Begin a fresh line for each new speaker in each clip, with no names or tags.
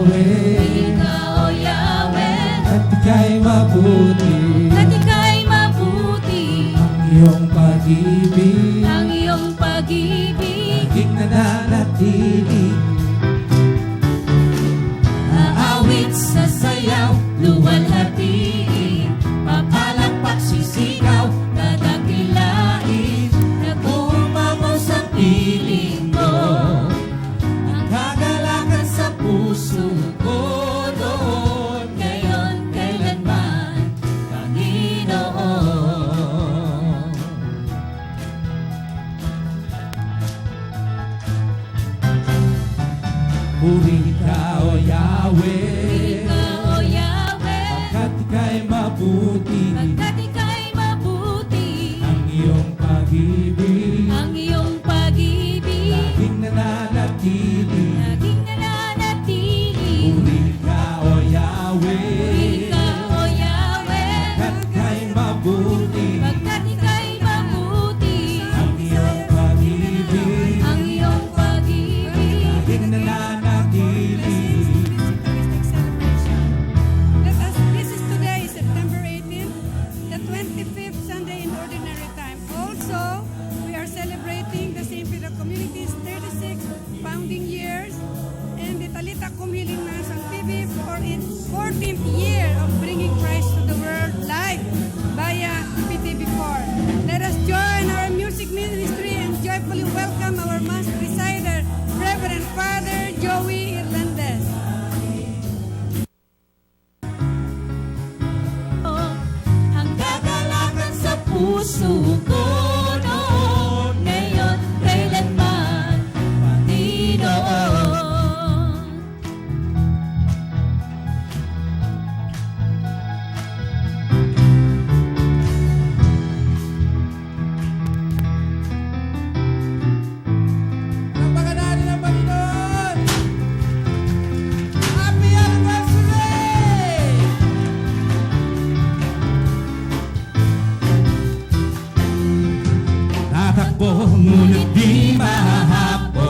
Yahweh,
Ikaw, O Yahweh,
at ika'y mabuti.
at ika'y mabuti.
Ang iyong pag-ibig,
Ang iyong pag-ibig,
laging nananatili.
aawit sa sayaw, luwalhatiin, papalakpak sisigaw, dadakilain, nag-uumapaw sa piling ko. Ang kagalakan sa puso ko noon, ngayon, kailanman, Panginoon.
Puri ka, O Yahweh,
Ikaw, O Yahweh,
pagkat ika'y mabuti.
pagkat ika'y mabuti.
Ang iyong pag-ibig,
Ang iyong pag-ibig,
laging nananatili.
laging nananatili.
Puri ka, O Yahweh,
Ikaw, O Yahweh,
pagkat ika'y mabuti.
pagkat ika'y mabuti.
Ang iyong pag-ibig,
Ang iyong pag-ibig,
laging nananatili.
This is today, September 18th, the 25th Sunday in Ordinary Time. Also, we are celebrating the St. Peter Community's 36 founding years and the Talita Kum Healing Mass on TV for its 14th year of bringing Christ to the world live via PTV4. Let us join our music ministry and joyfully welcome our Mass Presider, Reverend Father Joey Irlandez.
ang kagalakan sa puso ko noon, ngayon, kailanman, Panginoon.
Palakpakan natin ang Panginoon! Happy anniversary! Tatakbo ngunit di mahahapo,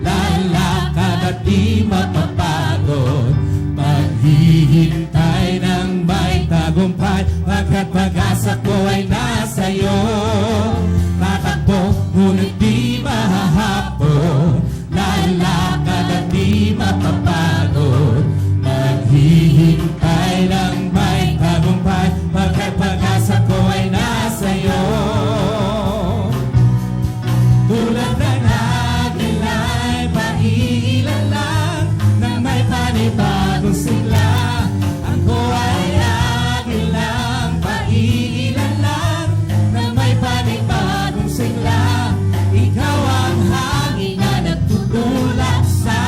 lalakad at di mapapagod, paghihintay ng may tagumpay, pagkat pag-asa ko ay nasa iyo. Tatakbo ngunit di mahahapo, lalakad at di mapapagod, paghihintay ng may tagumpay, pagkat pag-asa ko ay nasa iyo. Tulad ng agilay, paiilan lang nang may panibagong sigla. Ako ay agilang, paiilan lang nang may panibagong sigla. Ikaw ang hangin na nagtutulak sa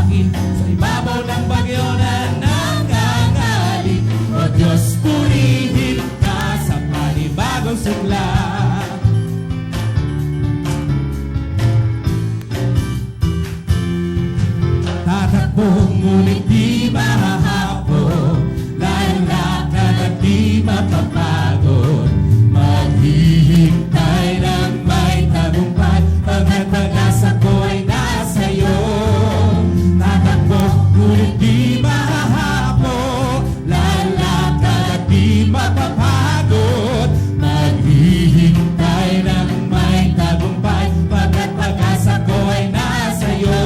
akin, sa ibabaw ng bagyo na nangangalit. O Diyos, purihin ka sa panibagong sigla. Tatakbo ngunit di mahahapo, lalakad at di mapapagod, maghihintay ng may tagumpay, pagkat pag-asa ko ay nasa iyo. Tatakbo ngunit di mahahapo, lalakad at di mapapagod, maghihintay ng may tagumpay, pagkat pag-asa ko ay nasa iyo.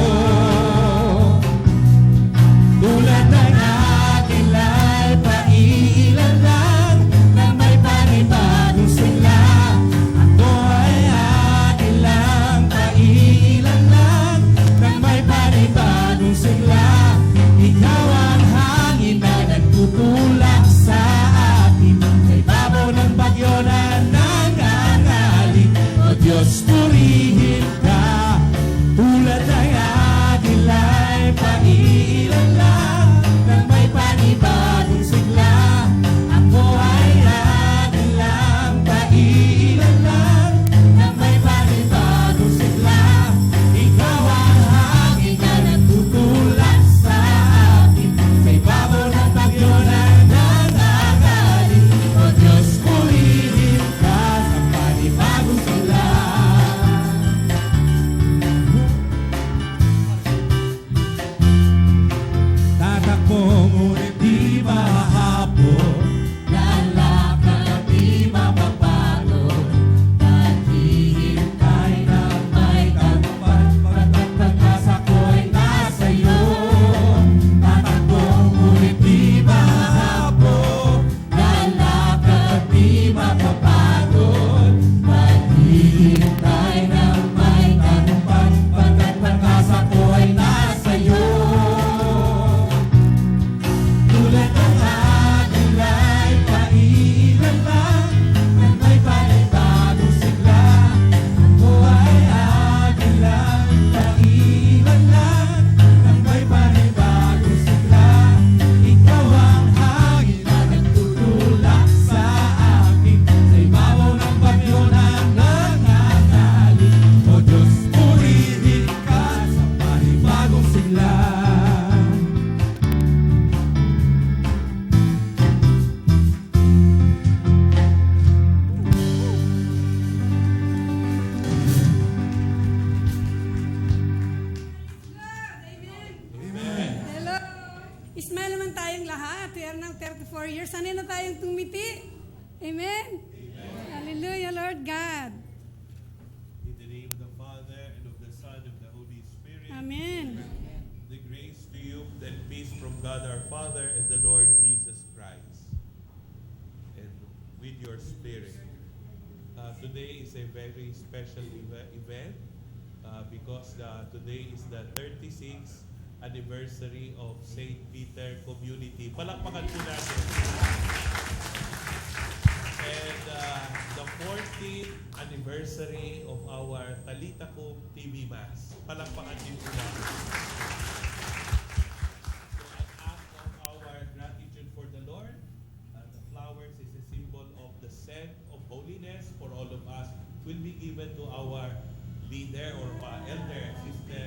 4 years. Sanay na tayong tumiti. Amen? Hallelujah, Lord God.
In the name of the Father, and of the Son, and of the Holy Spirit.
Amen.
The grace to you and peace from God our Father and the Lord Jesus Christ. And with your spirit. Today is a very special event because today is the 36th anniversary of St. Peter Community. Palakpakan po natin. And the 14th anniversary of our Talita Kum TV Mass. Palakpakan din po natin. So an act of our gratitude for the Lord, the flowers is a symbol of the scent of holiness for all of us, will be given to our leader or elder, Sister